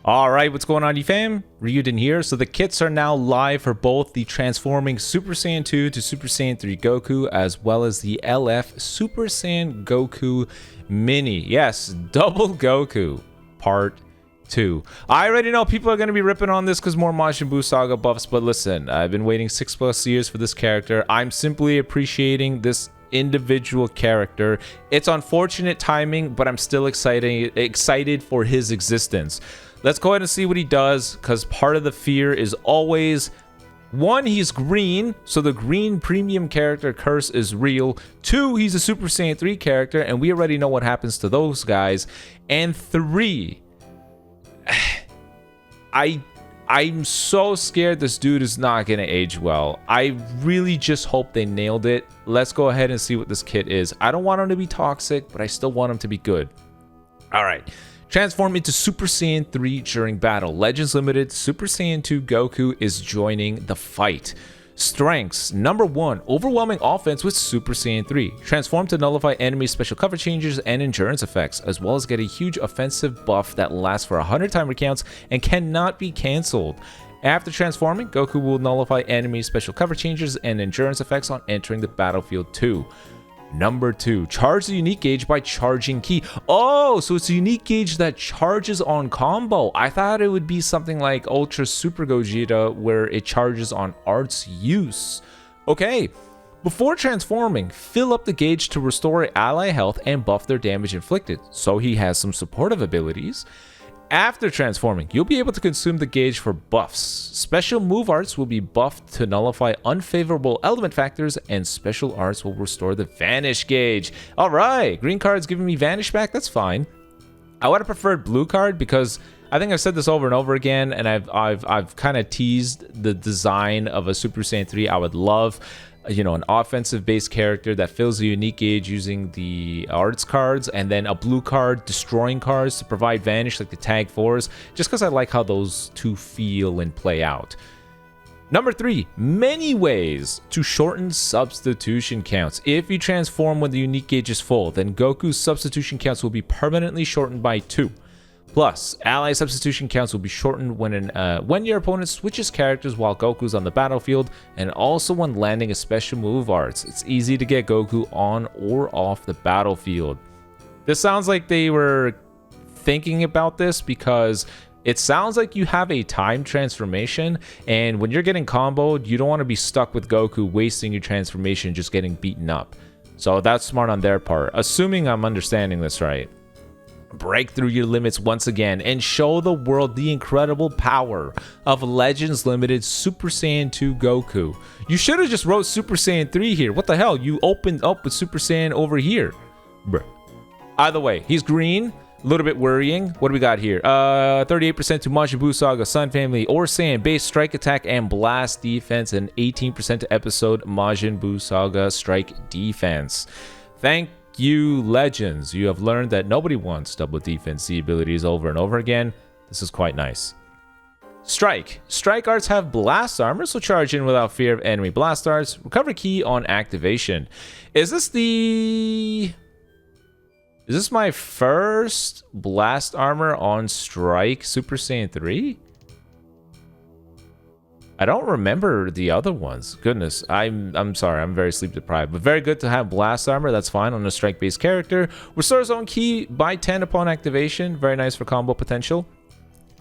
Alright, what's going on, you fam? Raiyuden here. So the kits are now live for both the transforming Super Saiyan 2 to Super Saiyan 3 Goku, as well as the LF Super Saiyan Goku Mini. Yes, Double Goku Part 2. I already know people are going to be ripping on this because more MajinBlue Saga buffs, but listen, I've been waiting 6+ years for this character. I'm simply appreciating this individual character. It's unfortunate timing, but I'm still excited for his existence. Let's go ahead and see what he does, because part of the fear is always, one, he's green, so the green premium character curse is real. 2, he's a Super Saiyan 3 character, and we already know what happens to those guys. And 3, I'm so scared this dude is not going to age well. I really just hope they nailed it. Let's go ahead and see what this kit is. I don't want him to be toxic, but I still want him to be good. All right. Transform into Super Saiyan 3 during battle. Legends Limited, Super Saiyan 2 Goku is joining the fight. Strengths. Number 1, overwhelming offense with Super Saiyan 3. Transform to nullify enemy special cover changes and endurance effects, as well as get a huge offensive buff that lasts for 100 timer counts and cannot be cancelled. After transforming, Goku will nullify enemy special cover changes and endurance effects on entering the battlefield too. Number 2, charge the unique gauge by charging ki. Oh, so it's a unique gauge that charges on combo. I thought it would be something like Ultra Super Gogeta where it charges on arts use. Okay, before transforming, fill up the gauge to restore ally health and buff their damage inflicted, so he has some supportive abilities. After transforming, you'll be able to consume the gauge for buffs. Special move arts will be buffed to nullify unfavorable element factors, and special arts will restore the vanish gauge. Alright, green card's giving me vanish back, that's fine. I would have preferred blue card because I think I've said this over and over again, and I've kind of teased the design of a Super Saiyan 3. I would love, you know, an offensive based character that fills the unique gauge using the arts cards, and then a blue card destroying cards to provide vanish like the tag 4s, just because I like how those two feel and play out. Number 3, many ways to shorten substitution counts. If you transform when the unique gauge is full, then Goku's substitution counts will be permanently shortened by 2. Plus, ally substitution counts will be shortened when your opponent switches characters while Goku's on the battlefield, and also when landing a special move arts. It's easy to get Goku on or off the battlefield. This sounds like they were thinking about this because it sounds like you have a time transformation, and when you're getting comboed, you don't want to be stuck with Goku wasting your transformation just getting beaten up. So that's smart on their part, assuming I'm understanding this right. Break through your limits once again and show the world the incredible power of Legends Limited Super Saiyan 2 Goku. You should have just wrote Super Saiyan 3 here. What the hell? You opened up with Super Saiyan over here. Bruh. Either way, he's green. A little bit worrying. What do we got here? 38% to MajinBlue Saga, Sun Family, or Saiyan base strike attack and blast defense, and 18% to episode MajinBlue Saga strike defense. Thank you, Legends. You have learned that nobody wants double defense abilities over and over again. This is quite nice. Strike. Strike arts have blast armor, so charge in without fear of enemy blast arts. Recover key on activation. Is this my first blast armor on Strike Super Saiyan 3? I don't remember the other ones. Goodness, I'm sorry, I'm very sleep deprived. But very good to have blast armor, that's fine on a strike-based character. Restores own ki by 10 upon activation. Very nice for combo potential.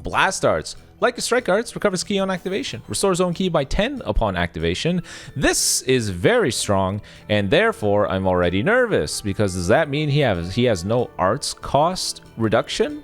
Blast arts. Like the strike arts, recovers ki on activation. Restores own ki by 10 upon activation. This is very strong, and therefore I'm already nervous, because does that mean he has no arts cost reduction?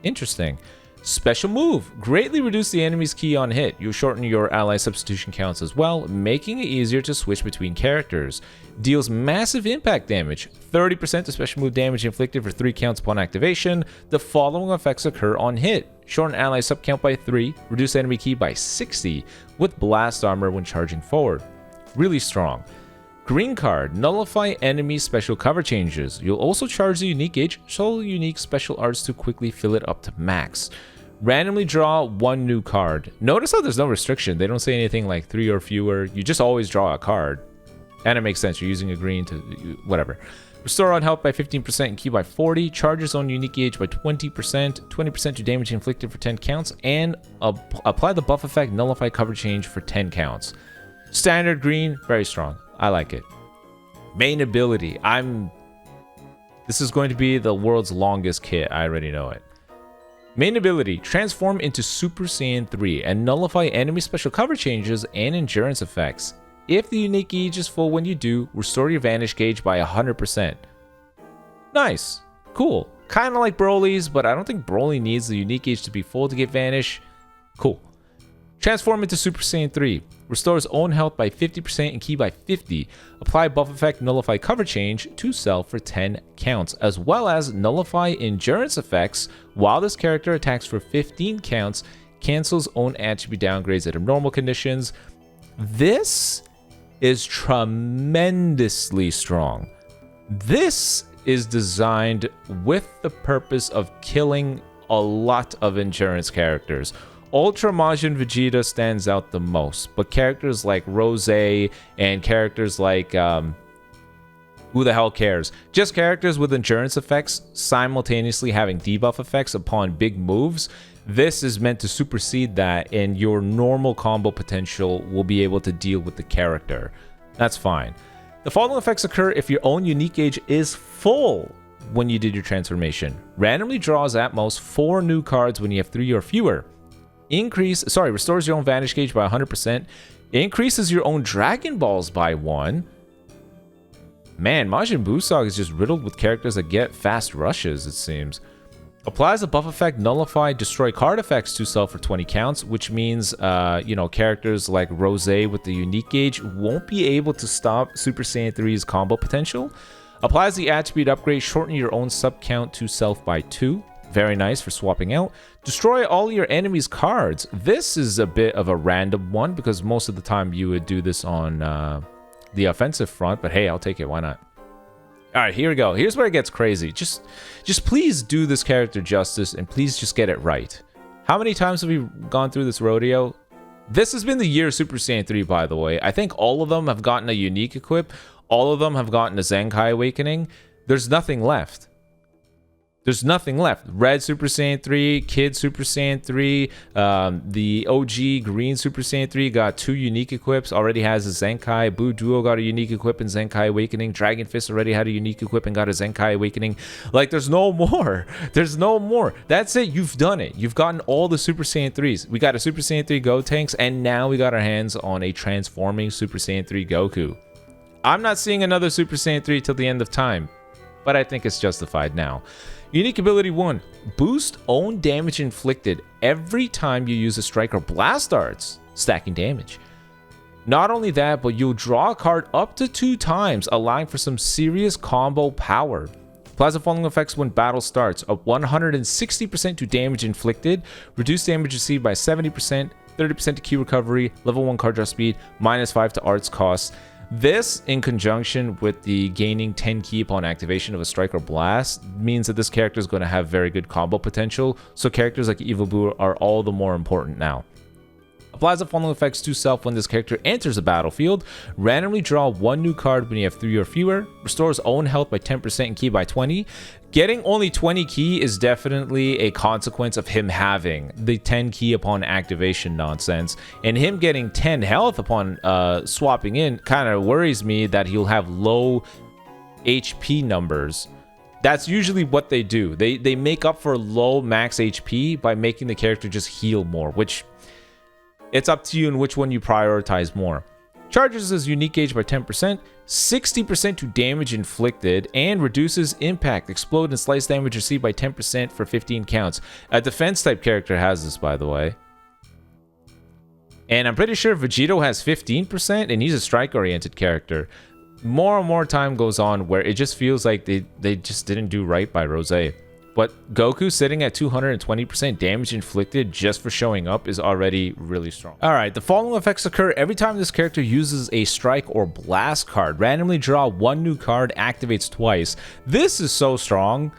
Interesting. Special move. Greatly reduce the enemy's ki on hit. You shorten your ally substitution counts as well, making it easier to switch between characters. Deals massive impact damage. 30% of special move damage inflicted for 3 counts upon activation. The following effects occur on hit. Shorten ally sub count by 3. Reduce enemy ki by 60 with blast armor when charging forward. Really strong. Green card, nullify enemy special cover changes. You'll also charge the unique gauge, so unique special arts to quickly fill it up to max. Randomly draw 1 new card. Notice how there's no restriction. They don't say anything like 3 or fewer. You just always draw a card. And it makes sense. You're using a green to whatever. Restore on health by 15% and ki by 40. Charges on unique gauge by 20%. 20% to damage inflicted for 10 counts. And apply the buff effect nullify cover change for 10 counts. Standard green, very strong. I like it. Main ability. This is going to be the world's longest kit. I already know it. Main ability. Transform into Super Saiyan 3 and nullify enemy special cover changes and endurance effects. If the unique gauge is full when you do, restore your vanish gauge by 100%. Nice. Cool. Kind of like Broly's, but I don't think Broly needs the unique gauge to be full to get vanish. Cool. Transform into Super Saiyan 3. Restores own health by 50% and ki by 50. Apply buff effect nullify cover change to self for 10 counts, as well as nullify endurance effects while this character attacks for 15 counts. Cancels own attribute downgrades at abnormal conditions. This is tremendously strong. This is designed with the purpose of killing a lot of endurance characters. Ultra Majin Vegeta stands out the most, but characters like Rose and characters like who the hell cares? Just characters with endurance effects simultaneously having debuff effects upon big moves. This is meant to supersede that, and your normal combo potential will be able to deal with the character. That's fine. The following effects occur if your own unique gauge is full when you did your transformation. Randomly draws at most 4 new cards when you have 3 or fewer. Restores your own vanish gauge by 100%. Increases your own Dragon Balls by 1. Man, MajinBlue Saga is just riddled with characters that get fast rushes, it seems. Applies a buff effect, nullify, destroy card effects to self for 20 counts, which means, characters like Rose with the unique gauge won't be able to stop Super Saiyan 3's combo potential. Applies the attribute upgrade, shorten your own sub count to self by 2. Very nice for swapping out. Destroy all your enemies' cards. This is a bit of a random one because most of the time you would do this on the offensive front, but hey, I'll take it. Why not? All right, here we go. Here's where it gets crazy. Just please do this character justice and please just get it right. How many times have we gone through this rodeo? This has been the year of Super Saiyan 3, by the way. I think all of them have gotten a unique equip. All of them have gotten a Zenkai Awakening. There's nothing left. There's nothing left. Red Super Saiyan 3, Kid Super Saiyan 3, the OG Green Super Saiyan 3 got 2 unique equips, already has a Zenkai. Blue Duo got a unique equip in Zenkai Awakening. Dragon Fist already had a unique equip and got a Zenkai Awakening. Like, there's no more. There's no more. That's it. You've done it. You've gotten all the Super Saiyan 3s. We got a Super Saiyan 3 Gotenks, and now we got our hands on a transforming Super Saiyan 3 Goku. I'm not seeing another Super Saiyan 3 till the end of time, but I think it's justified now. Unique ability 1. Boost own damage inflicted every time you use a strike or blast darts, stacking damage. Not only that, but you'll draw a card up to 2 times, allowing for some serious combo power. Applies the following effects when battle starts. Up 160% to damage inflicted, reduce damage received by 70%, 30% to key recovery, level 1 card draw speed, -5 to arts cost. This, in conjunction with the gaining 10 ki upon activation of a strike or blast, means that this character is going to have very good combo potential, so characters like Evil Boo are all the more important now. Applies the following effects to self when this character enters the battlefield. Randomly draw 1 new card when you have 3 or fewer. Restores own health by 10% and ki by 20. Getting only 20 ki is definitely a consequence of him having the 10 ki upon activation nonsense. And him getting 10 health upon swapping in kind of worries me that he'll have low HP numbers. That's usually what they do. They make up for low max HP by making the character just heal more, which... it's up to you in which one you prioritize more. Charges his unique gauge by 10%, 60% to damage inflicted, and reduces impact, explode, and slice damage received by 10% for 15 counts. A defense type character has this, by the way. And I'm pretty sure Vegito has 15%, and he's a strike-oriented character. More and more time goes on where it just feels like they just didn't do right by Rose. But Goku sitting at 220% damage inflicted just for showing up is already really strong. Alright, the following effects occur every time this character uses a strike or blast card. Randomly draw 1 new card, activates twice. This is so strong.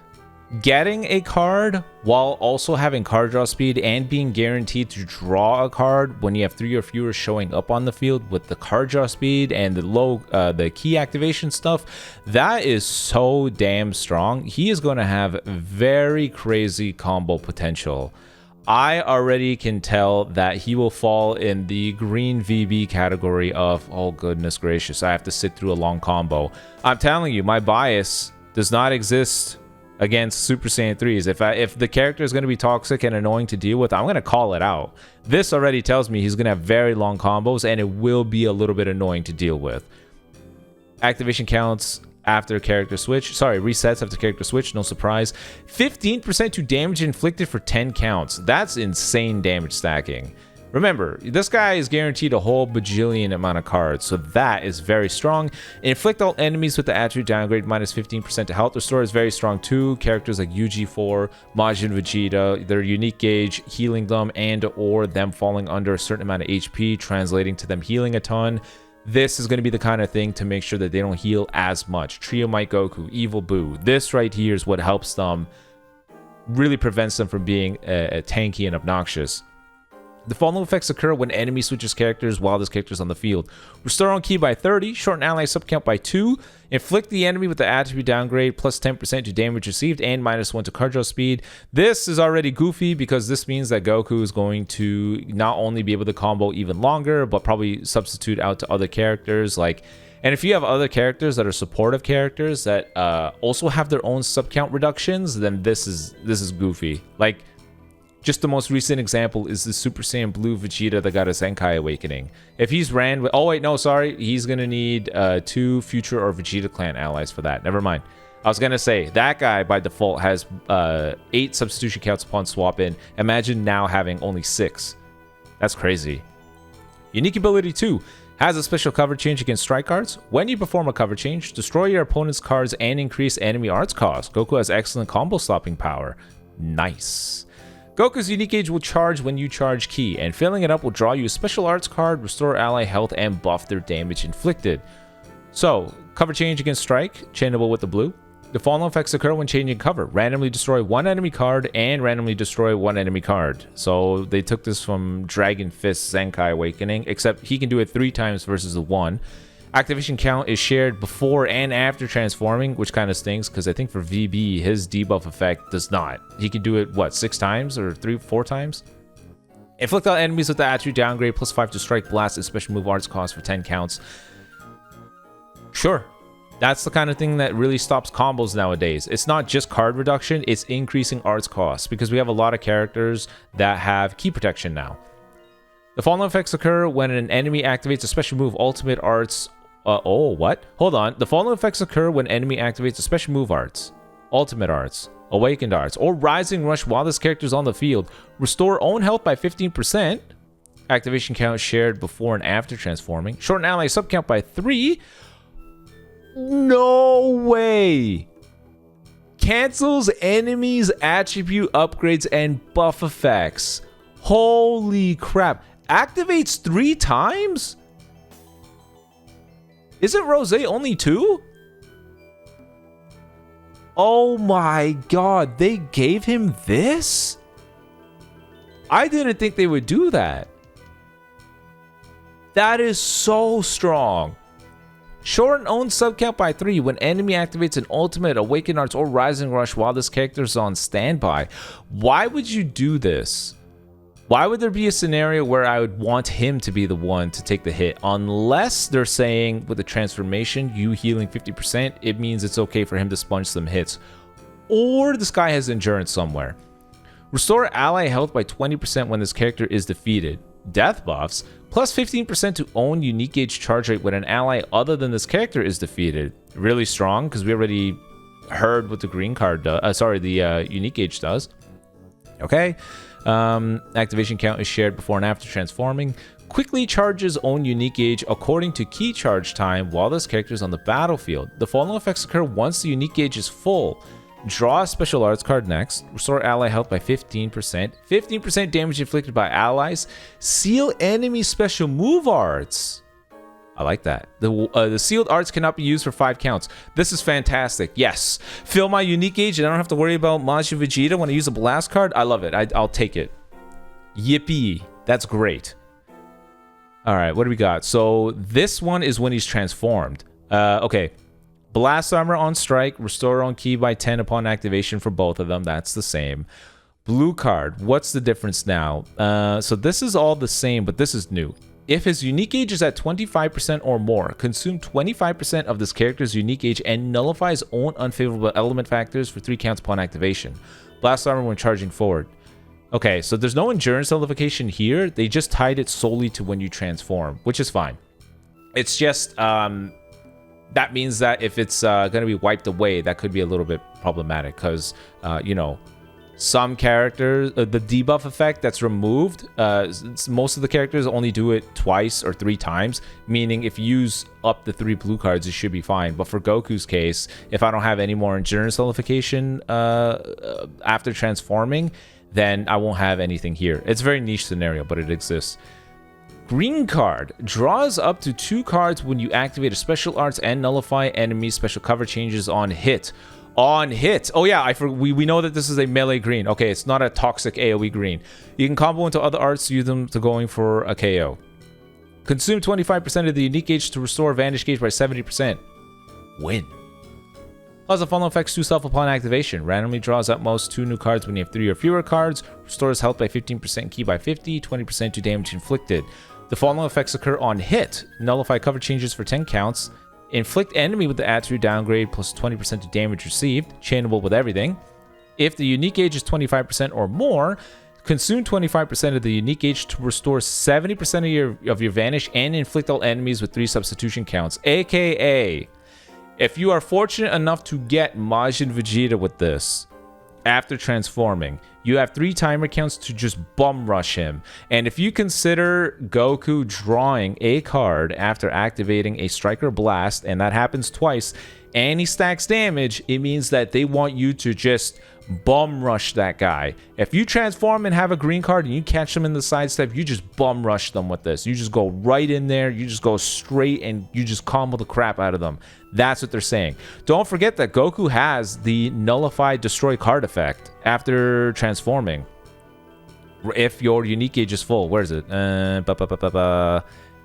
Getting a card while also having card draw speed and being guaranteed to draw a card when you have 3 or fewer showing up on the field with the card draw speed and the key activation stuff, that is so damn strong. He is going to have very crazy combo potential. I already can tell that he will fall in the green VB category of, oh goodness gracious, I have to sit through a long combo. I'm telling you, my bias does not exist against Super Saiyan 3s. If the character is going to be toxic and annoying to deal with, I'm going to call it out. This already tells me he's going to have very long combos and it will be a little bit annoying to deal with. Activation counts after character switch. Sorry, resets after character switch, no surprise. 15% to damage inflicted for 10 counts. That's insane damage stacking. Remember, this guy is guaranteed a whole bajillion amount of cards, so that is very strong. Inflict all enemies with the attribute downgrade minus 15% to health. Restore is very strong too. Characters like UG4, Majin Vegeta, their unique gauge, healing them and or them falling under a certain amount of HP, translating to them healing a ton. This is going to be the kind of thing to make sure that they don't heal as much. Trio Might Goku, Evil Boo. This right here is what helps them, really prevents them from being tanky and obnoxious. The following effects occur when enemy switches characters while this character is on the field. Restore on key by 30, shorten ally subcount by 2, inflict the enemy with the attribute downgrade plus 10% to damage received and minus 1 to card draw speed. This is already goofy because this means that Goku is going to not only be able to combo even longer, but probably substitute out to other characters like... And if you have other characters that are supportive characters that also have their own subcount reductions, then this is goofy. Like... Just the most recent example is the Super Saiyan Blue Vegeta that got a Zenkai Awakening. If he's ran with... Oh, wait, no, sorry. He's going to need 2 Future or Vegeta Clan allies for that. Never mind. I was going to say, that guy by default has 8 substitution counts upon swap in. Imagine now having only 6. That's crazy. Unique ability 2. Has a special cover change against strike cards. When you perform a cover change, destroy your opponent's cards and increase enemy arts cost. Goku has excellent combo stopping power. Nice. Goku's unique gauge will charge when you charge ki, and filling it up will draw you a special arts card, restore ally health, and buff their damage inflicted. So, cover change against strike, chainable with the blue. The following effects occur when changing cover. Randomly destroy 1 enemy card and randomly destroy 1 enemy card. So they took this from Dragon Fist Zenkai Awakening, except he can do it 3 times versus the 1. Activation count is shared before and after transforming, which kind of stinks because I think for VB, his debuff effect does not. He can do it, what, 6 times or 4 times? Inflict all enemies with the attribute downgrade plus 5 to strike, blast, and special move arts cost for 10 counts. Sure. That's the kind of thing that really stops combos nowadays. It's not just card reduction, it's increasing arts costs because we have a lot of characters that have key protection now. The following effects occur when an enemy activates a special move, ultimate arts... oh, what? Hold on. The following effects occur when enemy activates a special move arts, ultimate arts, awakened arts, or rising rush while this character is on the field. Restore own health by 15%. Activation count shared before and after transforming. Shorten ally subcount by 3. No way! Cancels enemies' attribute upgrades and buff effects. Holy crap. Activates 3 times? Isn't Rose only 2? Oh my god, they gave him this? I didn't think they would do that. That is so strong. Shorten own subcount by 3 when enemy activates an ultimate, awakened arts, or rising rush while this character is on standby. Why would you do this? Why would there be a scenario where I would want him to be the one to take the hit? Unless they're saying with the transformation, you healing 50%, it means it's okay for him to sponge some hits. Or this guy has endurance somewhere. Restore ally health by 20% when this character is defeated. Death buffs, plus 15% to own unique gauge charge rate when an ally other than this character is defeated. Really strong, because we already heard what the green card does. The unique gauge does. Okay. Activation count is shared before and after transforming. Quickly charges own unique gauge according to key charge time while this character is on the battlefield. The following effects occur once the unique gauge is full. Draw a special arts card next. Restore ally health by 15%. 15% damage inflicted by allies. Seal enemy special move arts. I like that. The sealed arts cannot be used for 5 counts. This is fantastic. Yes. Fill my unique gauge and I don't have to worry about Majin Vegeta when I use a blast card. I love it. I'll take it. Yippee. That's great. All right, what do we got? So this one is when he's transformed. Okay. Blast armor on strike. Restore on ki by 10 upon activation for both of them. That's the same. Blue card. What's the difference now? So this is all the same, but this is new. If his unique gauge is at 25% or more, consume 25% of this character's unique gauge and nullify his own unfavorable element factors for 3 counts upon activation. Blast armor when charging forward. Okay, so there's no endurance nullification here. They just tied it solely to when you transform, which is fine. It's just, that means that if it's going to be wiped away, that could be a little bit problematic because, you know, some characters, the debuff effect that's removed, most of the characters only do it twice or 3 times, meaning if you use up the 3 blue cards, it should be fine. But for Goku's case, if I don't have any more endurance nullification after transforming, then I won't have anything here. It's a very niche scenario, but it exists. Green card draws up to 2 cards when you activate a special arts and nullify enemy special cover changes on hit. On hit. Oh yeah, we know that this is a melee green. Okay, it's not a toxic AoE green. You can combo into other arts to use them to going for a KO. Consume 25% of the unique gauge to restore Vanish gauge by 70%. Win. Plus the following effects to self upon activation. Randomly draws at most 2 new cards when you have 3 or fewer cards. Restores health by 15%, ki by 50, 20% to damage inflicted. The following effects occur on hit. Nullify cover changes for 10 counts. Inflict enemy with the attribute downgrade plus 20% to damage received, chainable with everything. If the unique gauge is 25% or more, consume 25% of the unique gauge to restore 70% of your vanish and inflict all enemies with 3 substitution counts. AKA, if you are fortunate enough to get Majin Vegeta with this, after transforming, you have 3 timer counts to just bum rush him. And if you consider Goku drawing a card after activating a Striker Blast, and that happens twice, and he stacks damage, it means that they want you to just bum rush that guy. If you transform and have a green card and you catch them in the sidestep, you just bum rush them with this. You just go right in there, you just go straight, and you just combo the crap out of them. That's what they're saying. Don't forget that Goku has the Nullify Destroy card effect after transforming. If your unique gauge is full. Where is it?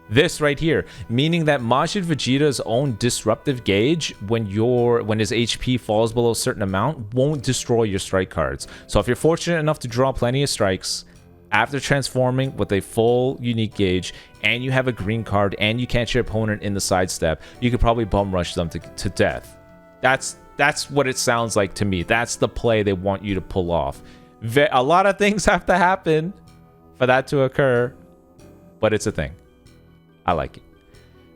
This right here, meaning that Majin Vegeta's own disruptive gauge, when his HP falls below a certain amount, won't destroy your strike cards. So if you're fortunate enough to draw plenty of strikes after transforming with a full unique gauge, and you have a green card, and you catch your opponent in the sidestep, you could probably bum rush them to death. That's what it sounds like to me. That's the play they want you to pull off. A lot of things have to happen for that to occur, but it's a thing. I like it.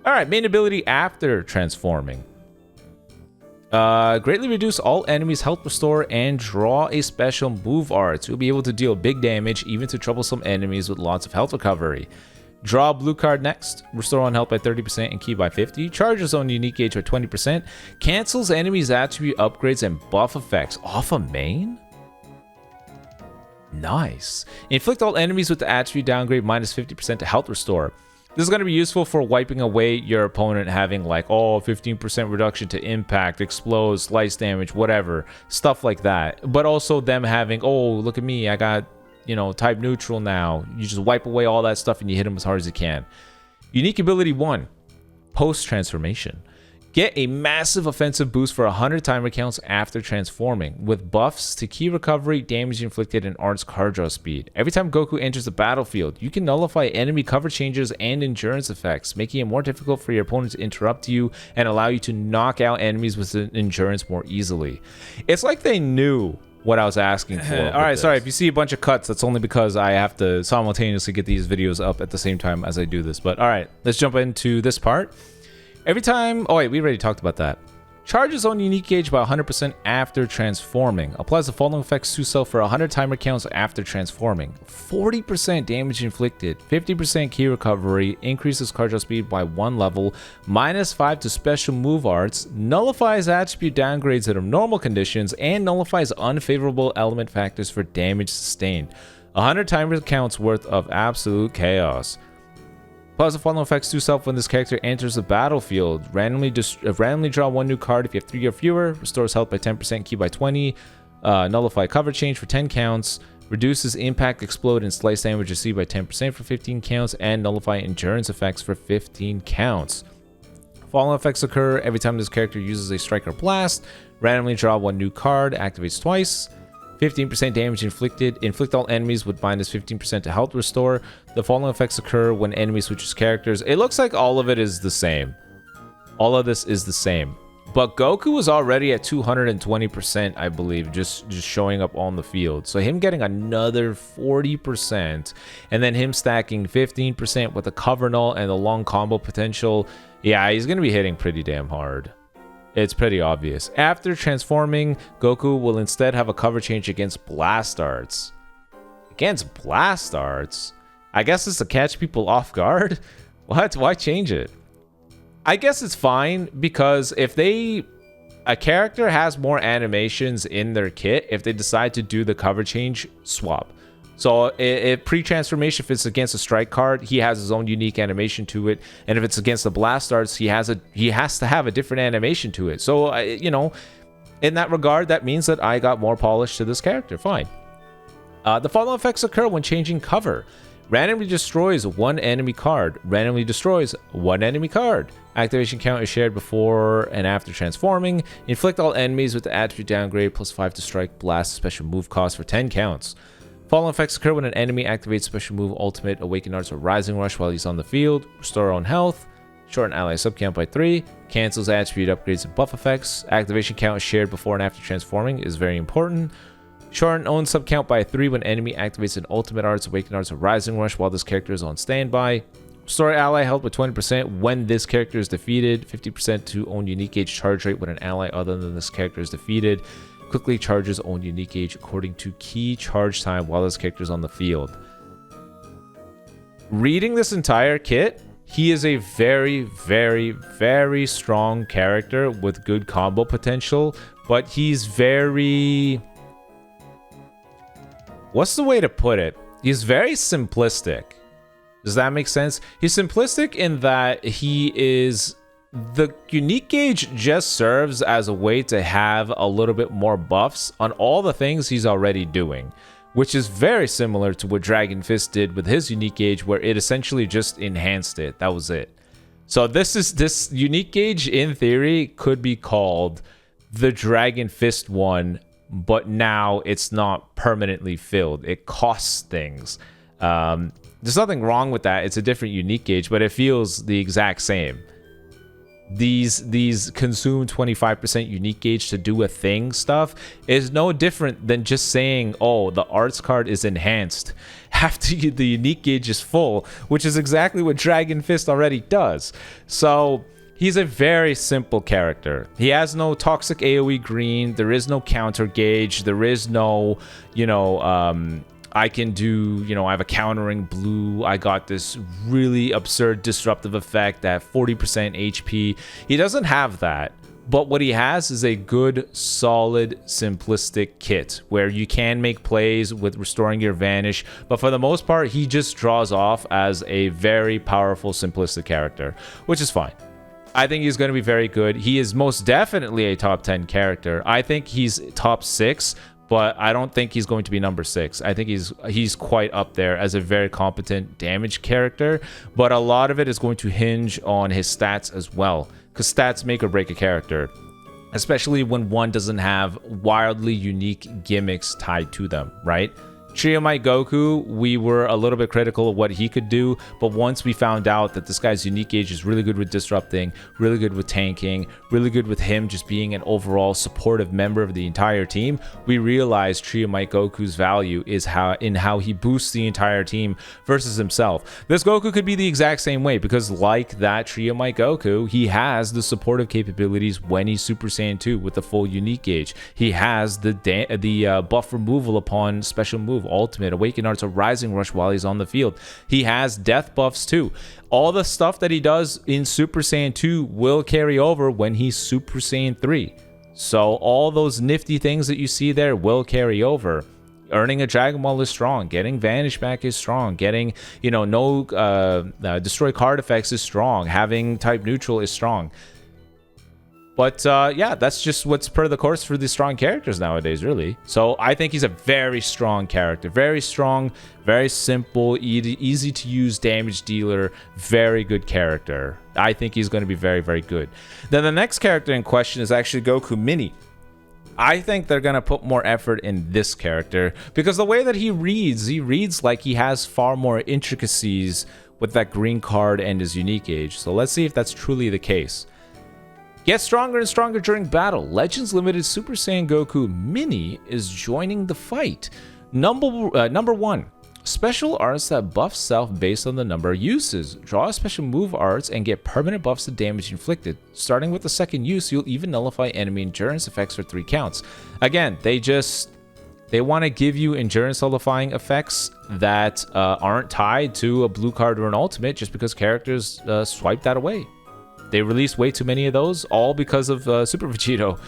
All right, main ability after transforming. Greatly reduce all enemies' health restore and draw a special move art. You'll be able to deal big damage even to troublesome enemies with lots of health recovery. Draw a blue card next. Restore on health by 30% and ki by 50. Charges on unique gauge by 20%. Cancels enemies' attribute upgrades and buff effects off a main. Nice. Inflict all enemies with the attribute downgrade minus 50% to health restore. This is going to be useful for wiping away your opponent having like, 15% reduction to impact, explode, slice damage, whatever. Stuff like that. But also them having, look at me, I got, type neutral now. You just wipe away all that stuff and you hit them as hard as you can. Unique ability 1, post-transformation. Get a massive offensive boost for 100 timer counts after transforming, with buffs to ki recovery, damage inflicted, and arts card draw speed. Every time Goku enters the battlefield, you can nullify enemy cover changes and endurance effects, making it more difficult for your opponent to interrupt you and allow you to knock out enemies with endurance more easily. It's like they knew what I was asking for. All right, sorry, if you see a bunch of cuts, that's only because I have to simultaneously get these videos up at the same time as I do this. But all right, let's jump into this part. Every time... we already talked about that. Charges on unique gauge by 100% after transforming. Applies the following effects to self for 100 timer counts after transforming. 40% damage inflicted. 50% ki recovery. Increases card draw speed by 1 level. -5 to special move arts. Nullifies attribute downgrades under normal conditions. And nullifies unfavorable element factors for damage sustained. 100 timer counts worth of absolute chaos. Plus, the following effects do self when this character enters the battlefield. Randomly draw one new card if you have 3 or fewer. Restores health by 10%, ki by 20. Nullify cover change for 10 counts. Reduces impact, explode, and slice damage received by 10% for 15 counts. And nullify endurance effects for 15 counts. Following effects occur every time this character uses a strike or blast. Randomly draw one new card. Activates twice. 15% damage inflicted. Inflict all enemies with minus 15% to health restore. The following effects occur when enemy switches characters. It looks like all of it is the same. All of this is the same. But Goku was already at 220%, I believe, just showing up on the field. So him getting another 40%, and then him stacking 15% with the cover null and the long combo potential. Yeah, he's going to be hitting pretty damn hard. It's pretty obvious. After transforming, Goku will instead have a cover change against Blast Arts. Against Blast Arts? I guess it's to catch people off guard? What? Why change it? I guess it's fine because if a character has more animations in their kit, if they decide to do the cover change, swap. So if pre-transformation, if it's against a strike card, he has his own unique animation to it, and if it's against the blast arts, he has to have a different animation to it. So you know, in that regard, that means that I got more polish to this character. Fine. The following effects occur when changing cover. Randomly destroys one enemy card. Randomly destroys one enemy card. Activation count is shared before and after transforming. Inflict all enemies with the attribute downgrade plus 5 to strike, blast, special move cost for 10 counts. Following effects occur when an enemy activates special move, ultimate, awaken arts, or rising rush while he's on the field. Restore own health. Shorten ally subcount by 3. Cancels attribute upgrades and buff effects. Activation count is shared before and after transforming is very important. Shorten own subcount by 3 when enemy activates an ultimate arts, awaken arts, or rising rush while this character is on standby. Restore ally health by 20% when this character is defeated. 50% to own unique gauge charge rate when an ally other than this character is defeated. Quickly charges own unique gauge according to key charge time while this character is on the field. Reading this entire kit, he is a very, very, very strong character with good combo potential, but he's very... What's the way to put it? He's very simplistic. Does that make sense? He's simplistic in that he is... The unique gauge just serves as a way to have a little bit more buffs on all the things he's already doing, which is very similar to what Dragon Fist did with his unique gauge, where it essentially just enhanced it. That was it. So this unique gauge, in theory, could be called the Dragon Fist one, but now it's not permanently filled. It costs things. There's nothing wrong with that. It's a different unique gauge, but it feels the exact same. These consume 25% unique gauge to do a thing stuff is no different than just saying, oh, the arts card is enhanced after the unique gauge is full, which is exactly what Dragon Fist already does. So he's a very simple character. He has no toxic AoE green. There is no counter gauge. There is no, I can do, I have a countering blue. I got this really absurd disruptive effect at 40% HP. He doesn't have that. But what he has is a good, solid, simplistic kit where you can make plays with restoring your vanish. But for the most part, he just draws off as a very powerful, simplistic character, which is fine. I think he's going to be very good. He is most definitely a top 10 character. I think he's top 6. But I don't think he's going to be number 6. I think he's quite up there as a very competent damage character. But a lot of it is going to hinge on his stats as well. Because stats make or break a character. Especially when one doesn't have wildly unique gimmicks tied to them, right? Trio Might Goku, we were a little bit critical of what he could do, but once we found out that this guy's unique gauge is really good with disrupting, really good with tanking, really good with him just being an overall supportive member of the entire team, we realized Trio Might Goku's value is how he boosts the entire team versus himself. This Goku could be the exact same way, because like that Trio Might Goku, he has the supportive capabilities when he's Super Saiyan 2 with the full unique gauge. He has the buff removal upon special move, ultimate, awaken arts, or rising rush while he's on the field. He has death buffs too. All the stuff that he does in Super Saiyan 2 will carry over when he's Super Saiyan 3. So all those nifty things that you see there will carry over. Earning a Dragon Ball is strong. Getting Vanish back is strong. Getting, no destroy card effects is strong. Having type neutral is strong. But yeah, that's just what's per the course for these strong characters nowadays, really. So I think he's a very strong character. Very strong, very simple, easy to use damage dealer. Very good character. I think he's going to be very, very good. Then the next character in question is actually Goku Mini. I think they're going to put more effort in this character because the way that he reads like he has far more intricacies with that green card and his unique age. So let's see if that's truly the case. Get stronger and stronger during battle. Legends Limited Super Saiyan Goku Mini is joining the fight. Number 1. Special arts that buff self based on the number of uses. Draw a special move arts and get permanent buffs to damage inflicted. Starting with the second use, you'll even nullify enemy endurance effects for 3 counts. Again, they want to give you endurance nullifying effects that aren't tied to a blue card or an ultimate just because characters swipe that away. They released way too many of those, all because of Super Vegito.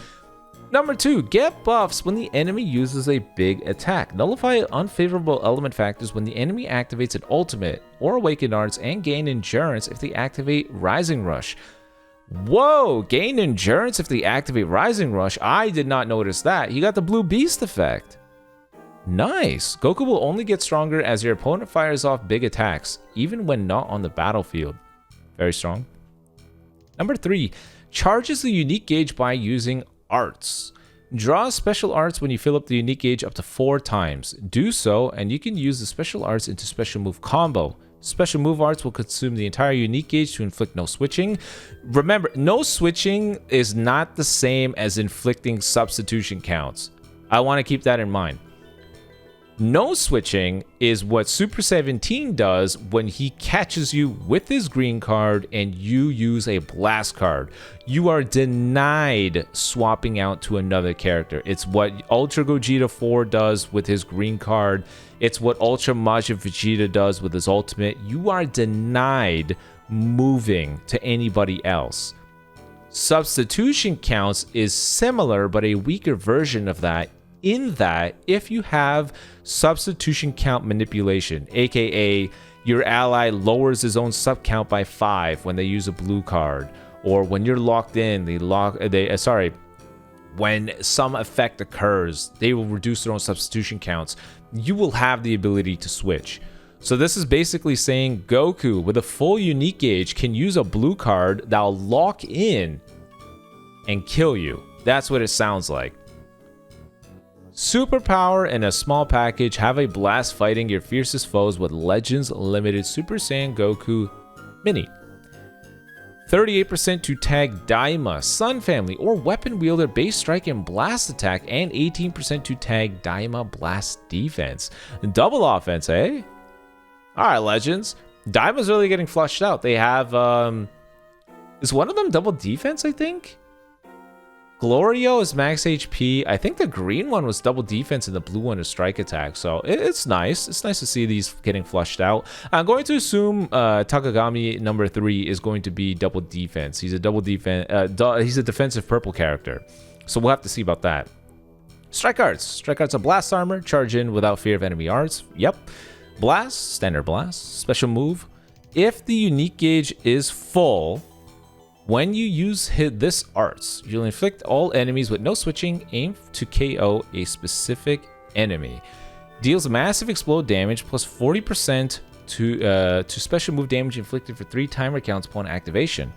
Number 2, get buffs when the enemy uses a big attack. Nullify unfavorable element factors when the enemy activates an ultimate or awakened arts and gain endurance if they activate Rising Rush. Whoa, gain endurance if they activate Rising Rush. I did not notice that. He got the Blue Beast effect. Nice. Goku will only get stronger as your opponent fires off big attacks, even when not on the battlefield. Very strong. Number 3, charges the unique gauge by using arts. Draw special arts when you fill up the unique gauge up to 4 times. Do so, and you can use the special arts into special move combo. Special move arts will consume the entire unique gauge to inflict no switching. Remember, no switching is not the same as inflicting substitution counts. I want to keep that in mind. No switching is what Super 17 does when he catches you with his green card and you use a blast card. You are denied swapping out to another character. It's what Ultra Gogeta 4 does with his green card. It's what Ultra Majin Vegeta does with his ultimate. You are denied moving to anybody else. Substitution counts is similar, but a weaker version of that, in that if you have substitution count manipulation, aka your ally lowers his own sub count by 5 when they use a blue card, or when you're locked in, when some effect occurs, they will reduce their own substitution counts. You will have the ability to switch. So this is basically saying Goku with a full unique gauge can use a blue card that'll lock in and kill you. That's what it sounds like. Superpower in a small package. Have a blast fighting your fiercest foes with Legends Limited Super Saiyan Goku Mini. 38% to tag Daima, Sun Family, or Weapon Wielder Base Strike and Blast Attack, and 18% to tag Daima Blast Defense. Double offense, eh? Alright, Legends. Daima's really getting flushed out. They have, is one of them double defense, I think? Glorio is max HP. I think the green one was double defense and the blue one is strike attack. So it's nice. It's nice to see these getting flushed out. I'm going to assume Takagami number 3 is going to be double defense. He's a double defense. He's a defensive purple character. So we'll have to see about that. Strike arts. Strike arts of blast armor. Charge in without fear of enemy arts. Yep. Blast. Standard blast. Special move. If the unique gauge is full, when you use this arts, you'll inflict all enemies with no switching, aim to KO a specific enemy. Deals massive explode damage plus 40% to special move damage inflicted for 3 timer counts upon activation.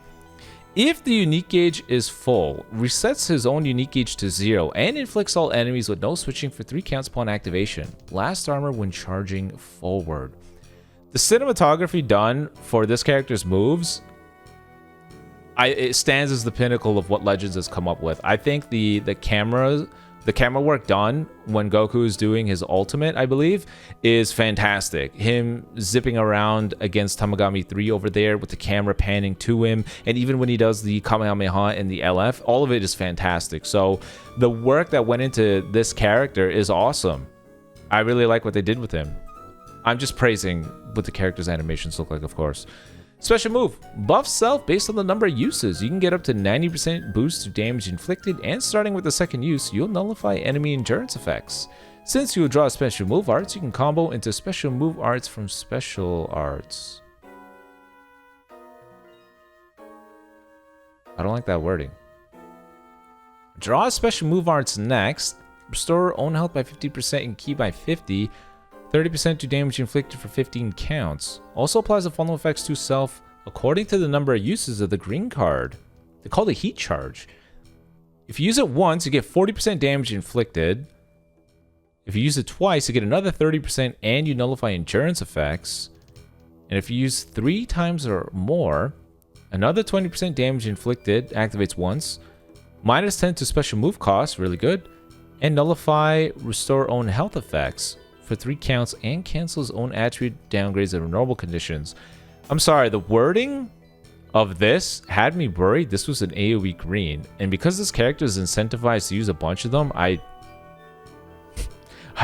If the unique gauge is full, resets his own unique gauge to 0 and inflicts all enemies with no switching for 3 counts upon activation. Blast armor when charging forward. The cinematography done for this character's moves, it stands as the pinnacle of what Legends has come up with. I think the camera work done when Goku is doing his ultimate, I believe, is fantastic. Him zipping around against Tamagami 3 over there with the camera panning to him, and even when he does the Kamehameha and the LF, all of it is fantastic. So the work that went into this character is awesome. I really like what they did with him. I'm just praising what the character's animations look like, of course. Special move. Buff self based on the number of uses. You can get up to 90% boost to damage inflicted, and starting with the second use, you'll nullify enemy endurance effects. Since you will draw special move arts, you can combo into special move arts from special arts. I don't like that wording. Draw special move arts next. Restore own health by 50% and ki by 50. 30% to damage inflicted for 15 counts. Also applies the following effects to self according to the number of uses of the green card. They call it heat charge. If you use it once, you get 40% damage inflicted. If you use it twice, you get another 30% and you nullify endurance effects. And if you use 3 times or more, another 20% damage inflicted activates once. Minus 10 to special move cost, really good. And nullify restore own health effects for 3 counts and cancels own attribute downgrades under normal conditions. I'm sorry, the wording of this had me worried this was an AoE green. And because this character is incentivized to use a bunch of them, I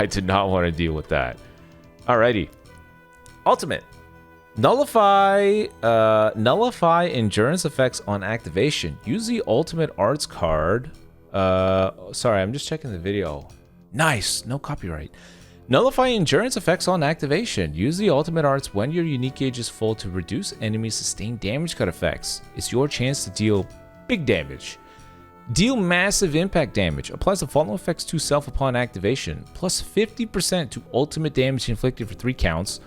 did not want to deal with that. Alrighty. Ultimate. Nullify endurance effects on activation. Use the ultimate arts card. Sorry, I'm just checking the video. Nice, no copyright. Nullify endurance effects on activation. Use the ultimate arts when your unique gauge is full to reduce enemies' sustained damage cut effects. It's your chance to deal big damage. Deal massive impact damage. Applies the following effects to self upon activation. Plus 50% to ultimate damage inflicted for 3 counts.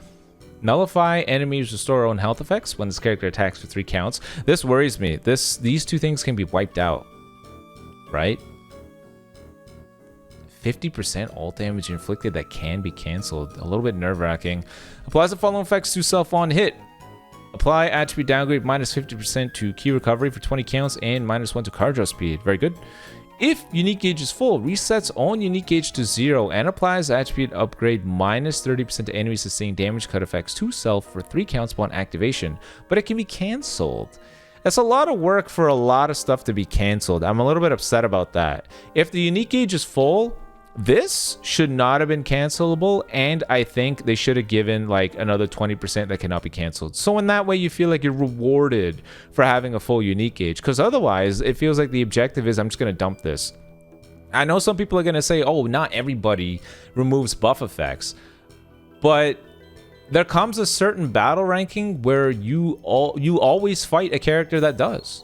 Nullify enemies restore own health effects when this character attacks for 3 counts. This worries me. These 2 things can be wiped out. Right? 50% all damage inflicted that can be cancelled. A little bit nerve-wracking. Applies the following effects to self on hit. Apply attribute downgrade minus 50% to key recovery for 20 counts and minus 1 to card draw speed. Very good. If unique gauge is full, resets own unique gauge to 0 and applies attribute upgrade minus 30% to enemy sustained damage cut effects to self for 3 counts upon activation, but it can be cancelled. That's a lot of work for a lot of stuff to be cancelled. I'm a little bit upset about that. If the unique gauge is full, this should not have been cancelable, and I think they should have given like another 20% that cannot be canceled. So in that way, you feel like you're rewarded for having a full unique gauge, because otherwise, it feels like the objective is I'm just going to dump this. I know some people are going to say, oh, not everybody removes buff effects, but there comes a certain battle ranking where you always fight a character that does.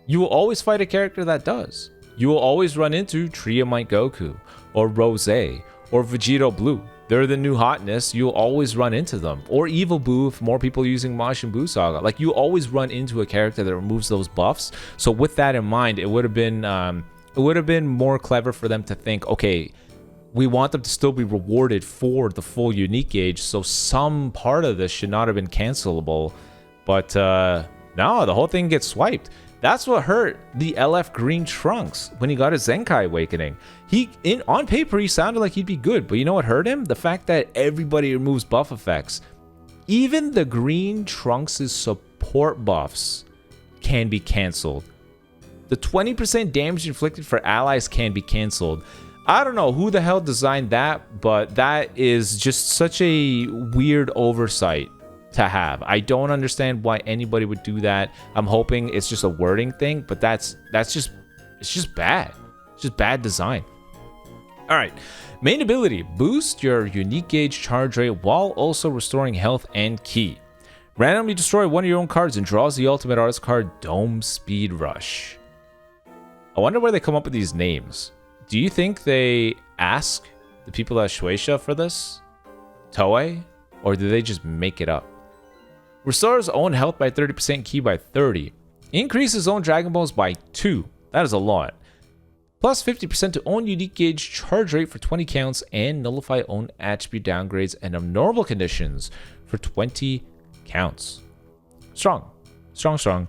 You will always fight a character that does. You will always run into Triamite Goku, or Rose, or Vegito Blue. They're the new hotness. You'll always run into them. Or Evil Blue if more people are using MajinBlue Saga. Like, you always run into a character that removes those buffs. So with that in mind, it would have been more clever for them to think, okay, we want them to still be rewarded for the full unique gauge, so some part of this should not have been cancelable. But no, the whole thing gets swiped. That's what hurt the LF Green Trunks when he got his Zenkai Awakening. On paper, he sounded like he'd be good, but you know what hurt him? The fact that everybody removes buff effects. Even the Green Trunks' support buffs can be canceled. The 20% damage inflicted for allies can be canceled. I don't know who the hell designed that, but that is just such a weird oversight to have. I don't understand why anybody would do that. I'm hoping it's just a wording thing, but it's just bad. It's just bad design. All right, main ability, boost your unique gauge charge rate while also restoring health and ki. Randomly destroy one of your own cards and draws the ultimate artist card, Dome Speed Rush. I wonder where they come up with these names. Do you think they ask the people at Shueisha for this? Toei? Or do they just make it up? Restores own health by 30%, ki by 30. Increases own Dragon Balls by 2. That is a lot. Plus 50% to own unique gauge charge rate for 20 counts and nullify own attribute downgrades and abnormal conditions for 20 counts. Strong. Strong, strong.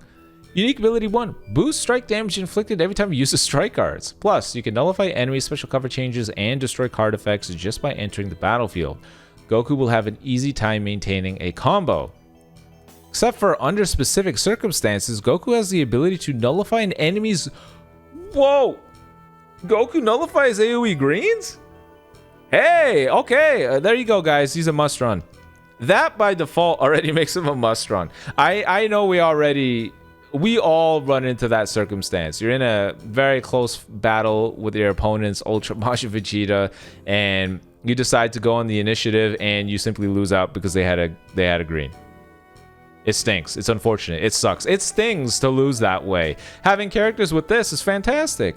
Unique ability 1. Boost strike damage inflicted every time you use the strike cards. Plus, you can nullify enemy special cover changes and destroy card effects just by entering the battlefield. Goku will have an easy time maintaining a combo. Except for under specific circumstances, Goku has the ability to nullify an enemy's... Whoa! Goku nullifies AoE greens? Hey, okay, there you go, guys. He's a must-run. That, by default, already makes him a must-run. I know we already we all run into that circumstance. You're in a very close battle with your opponent's Ultra Majin Vegeta, and you decide to go on the initiative, and you simply lose out because they had a green. It stinks. It's unfortunate. It sucks. It stings to lose that way. Having characters with this is fantastic.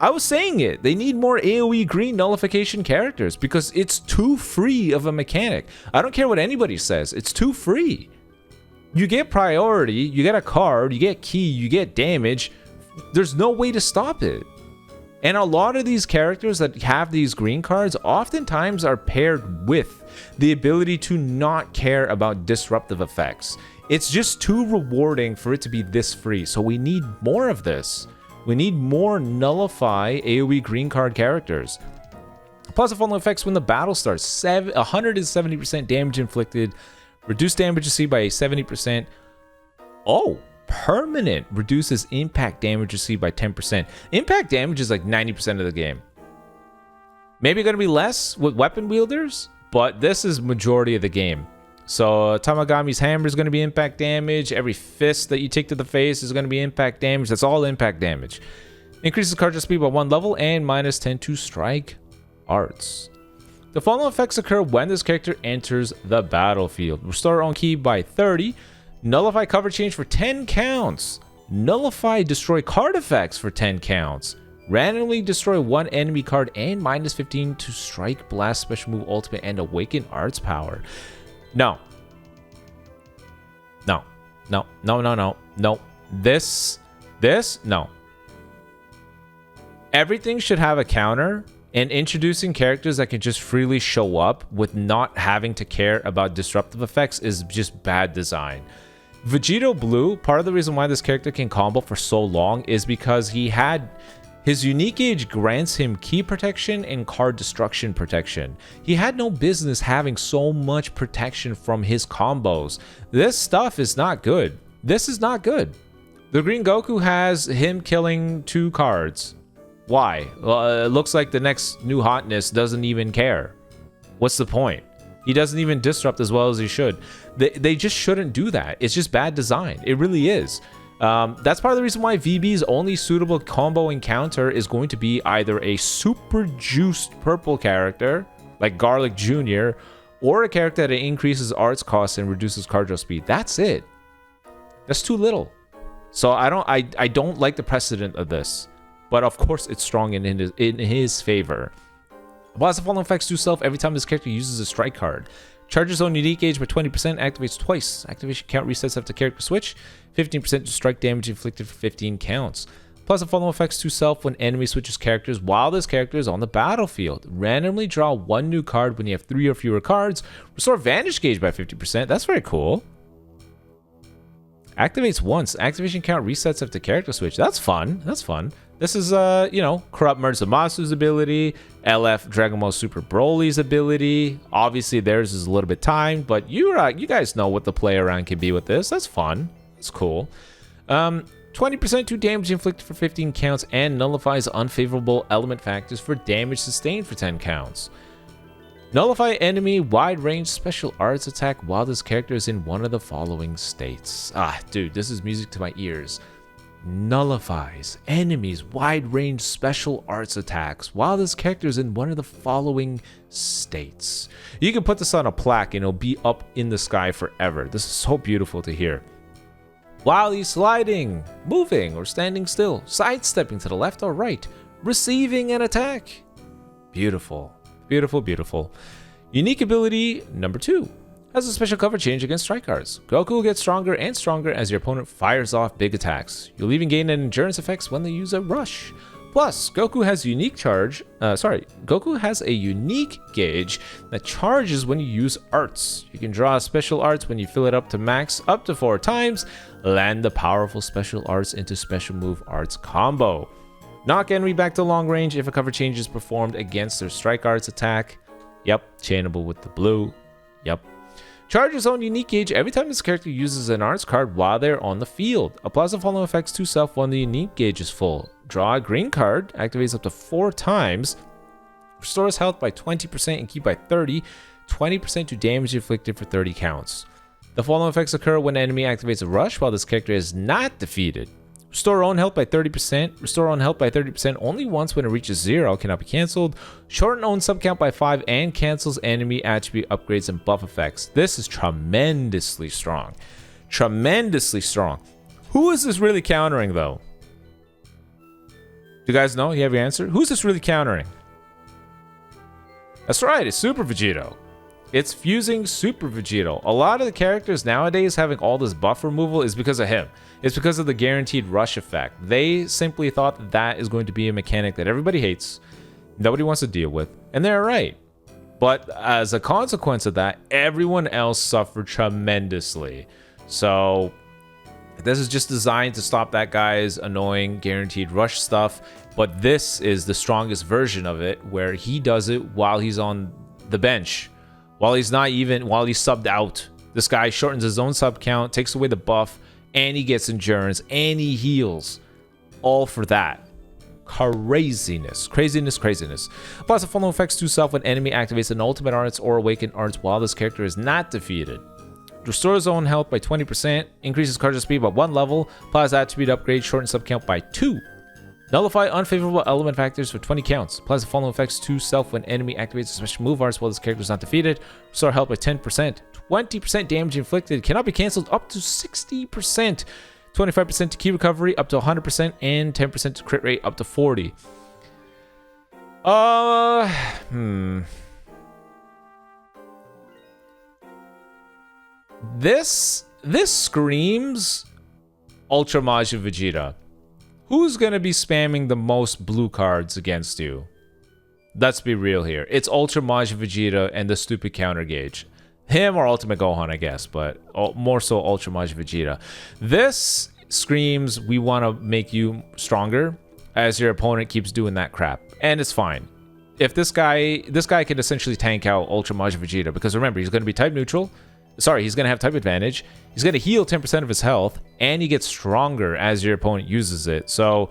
I was saying it. They need more AoE green nullification characters because it's too free of a mechanic. I don't care what anybody says. It's too free. You get priority, you get a card, you get key, you get damage. There's no way to stop it. And a lot of these characters that have these green cards oftentimes are paired with the ability to not care about disruptive effects. It's just too rewarding for it to be this free. So we need more of this. We need more nullify AoE green card characters. Positive falling effects when the battle starts. 170% damage inflicted. Reduce damage received by 70%. Oh, permanent. Reduces impact damage received by 10%. Impact damage is like 90% of the game. Maybe going to be less with weapon wielders, but this is majority of the game. So Tamagami's hammer is going to be impact damage. Every fist that you take to the face is going to be impact damage. That's all impact damage. Increases card speed by 1 level and minus 10 to strike arts. The following effects occur when this character enters the battlefield. Restore own key by 30. Nullify cover change for 10 counts. Nullify destroy card effects for 10 counts. Randomly destroy one enemy card and minus 15 to strike, blast, special move, ultimate, and awaken arts power. No. No. No. No, no, no. No. This, no. Everything should have a counter. And introducing characters that can just freely show up with not having to care about disruptive effects is just bad design. Vegito Blue, part of the reason why this character can combo for so long is because his unique age grants him key protection and card destruction protection. He had no business having so much protection from his combos. This stuff is not good. This is not good. The Green Goku has him killing 2 cards. Why? Well, it looks like the next new hotness doesn't even care. What's the point? He doesn't even disrupt as well as he should. They just shouldn't do that. It's just bad design. It really is. That's part of the reason why VB's only suitable combo encounter is going to be either a super juiced purple character, like Garlic Jr., or a character that increases arts cost and reduces card draw speed. That's it. That's too little. So I don't like the precedent of this. But of course, it's strong in his favor. Applies the following effects to self every time this character uses a strike card. Charges own unique gauge by 20%, activates twice. Activation count resets after character switch. 15% to strike damage inflicted for 15 counts. Applies the following effects to self when enemy switches characters while this character is on the battlefield. Randomly draw 1 new card when you have 3 or fewer cards. Restore vanish gauge by 50%. That's very cool. Activates once. Activation count resets after character switch. That's fun. That's fun. This is, Corrupt Merge Zamasu's ability, LF Dragon Ball Super Broly's ability. Obviously, theirs is a little bit timed, but you guys know what the play around can be with this. That's fun. That's cool. 20% to damage inflicted for 15 counts and nullifies unfavorable element factors for damage sustained for 10 counts. Nullify enemy wide range special arts attack while this character is in one of the following states. Ah, dude, this is music to my ears. Nullifies enemies wide range special arts attacks while this character is in one of the following states. You can put this on a plaque and it'll be up in the sky forever. This is so beautiful to hear. While he's sliding, moving, or standing still, sidestepping to the left or right, receiving an attack. Beautiful. Beautiful, beautiful. Unique ability number 2. Has a special cover change against strike cards. Goku will get stronger and stronger as your opponent fires off big attacks. You'll even gain an endurance effects when they use a rush. Plus, Goku has Goku has a unique gauge that charges when you use arts. You can draw special arts when you fill it up to max up to 4 times. Land the powerful special arts into special move arts combo. Knock enemy back to long range if a cover change is performed against their strike arts attack. Yep, chainable with the blue. Yep. Charges own unique gauge every time this character uses an arts card while they're on the field. Applies the following effects to self when the unique gauge is full. Draw a green card, activates up to 4 times. Restores health by 20% and key by 30. 20% to damage inflicted for 30 counts. The following effects occur when an enemy activates a rush while this character is not defeated. Restore own health by 30%. Restore own health by 30% only once when it reaches 0. Cannot be cancelled. Shorten own sub count by 5 and cancels enemy attribute upgrades and buff effects. This is tremendously strong. Tremendously strong. Who is this really countering, though? Do you guys know? You have your answer? Who's this really countering? That's right, it's Super Vegito. It's fusing Super Vegito. A lot of the characters nowadays having all this buff removal is because of him. It's because of the guaranteed rush effect. They simply thought that that is going to be a mechanic that everybody hates, nobody wants to deal with, and they're right. But as a consequence of that, everyone else suffered tremendously. So this is just designed to stop that guy's annoying guaranteed rush stuff. But this is the strongest version of it, where he does it while he's on the bench. While he's subbed out. This guy shortens his own sub count, takes away the buff, and he gets endurance, and he heals. All for that. Craziness. Craziness, craziness. Applies the following effects to self when enemy activates an ultimate arts or awakened arts while this character is not defeated. Restores own health by 20%, increases charge speed by 1 level, applies attribute upgrade, shortens sub count by 2. Nullify unfavorable element factors for 20 counts. Applies the following effects to self when enemy activates a special move arts while this character is not defeated. Restore health by 10%. 20% damage inflicted. Cannot be cancelled up to 60%. 25% to key recovery up to 100%. And 10% to crit rate up to 40. This screams Ultra Majin Vegeta. Who's going to be spamming the most blue cards against you? Let's be real here. It's Ultra Majin Vegeta and the stupid counter gauge. Him or Ultimate Gohan, I guess, but more so Ultra Majin Vegeta. This screams we want to make you stronger as your opponent keeps doing that crap. And it's fine. If this guy can essentially tank out Ultra Majin Vegeta, because remember, he's going to be type neutral. Sorry, he's going to have type advantage. He's going to heal 10% of his health, and he gets stronger as your opponent uses it. So,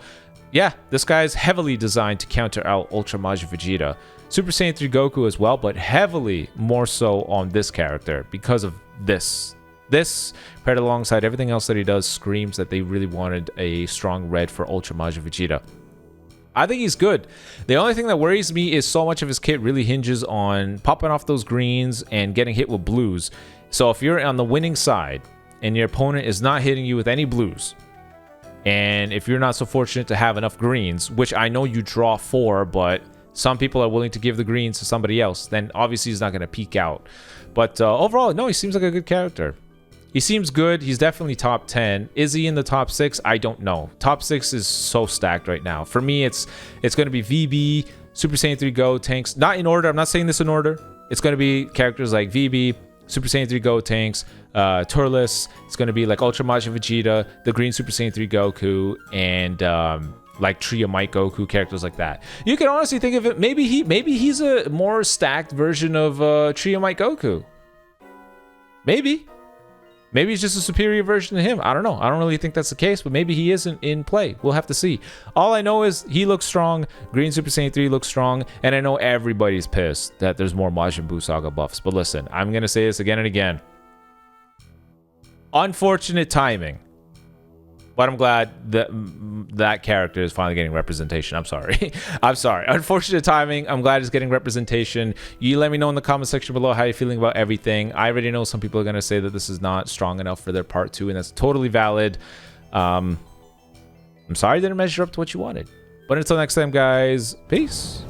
yeah, this guy's heavily designed to counter out Ultra Majin Vegeta. Super Saiyan 3 Goku as well, but heavily more so on this character because of this. This, paired alongside everything else that he does, screams that they really wanted a strong red for Ultra Majin Vegeta. I think he's good. The only thing that worries me is so much of his kit really hinges on popping off those greens and getting hit with blues. So if you're on the winning side and your opponent is not hitting you with any blues, and if you're not so fortunate to have enough greens, which I know you draw 4, but some people are willing to give the greens to somebody else, then obviously he's not going to peak out. But overall, no, he seems like a good character. He seems good. He's definitely top 10. Is he in the top 6? I don't know. Top 6 is so stacked right now. For me, it's going to be VB, Super Saiyan 3 Go, tanks. Not in order. I'm not saying this in order. It's going to be characters like VB, Super Saiyan 3 Go tanks, Turles. It's going to be like Ultra Majin Vegeta, the Green Super Saiyan 3 Goku, and like Tria Might Goku, characters like that. You can honestly think of it. Maybe he's a more stacked version of Tria Might Goku. Maybe he's just a superior version of him. I don't know. I don't really think that's the case, but maybe he isn't in play. We'll have to see. All I know is he looks strong. Green Super Saiyan 3 looks strong. And I know everybody's pissed that there's more MajinBlue Saga buffs. But listen, I'm going to say this again and again. Unfortunate timing. But I'm glad that that character is finally getting representation. I'm sorry. I'm sorry. Unfortunate timing. I'm glad it's getting representation. You let me know in the comment section below how you're feeling about everything. I already know some people are going to say that this is not strong enough for their part 2, and that's totally valid. I'm sorry I didn't measure up to what you wanted. But until next time, guys, peace.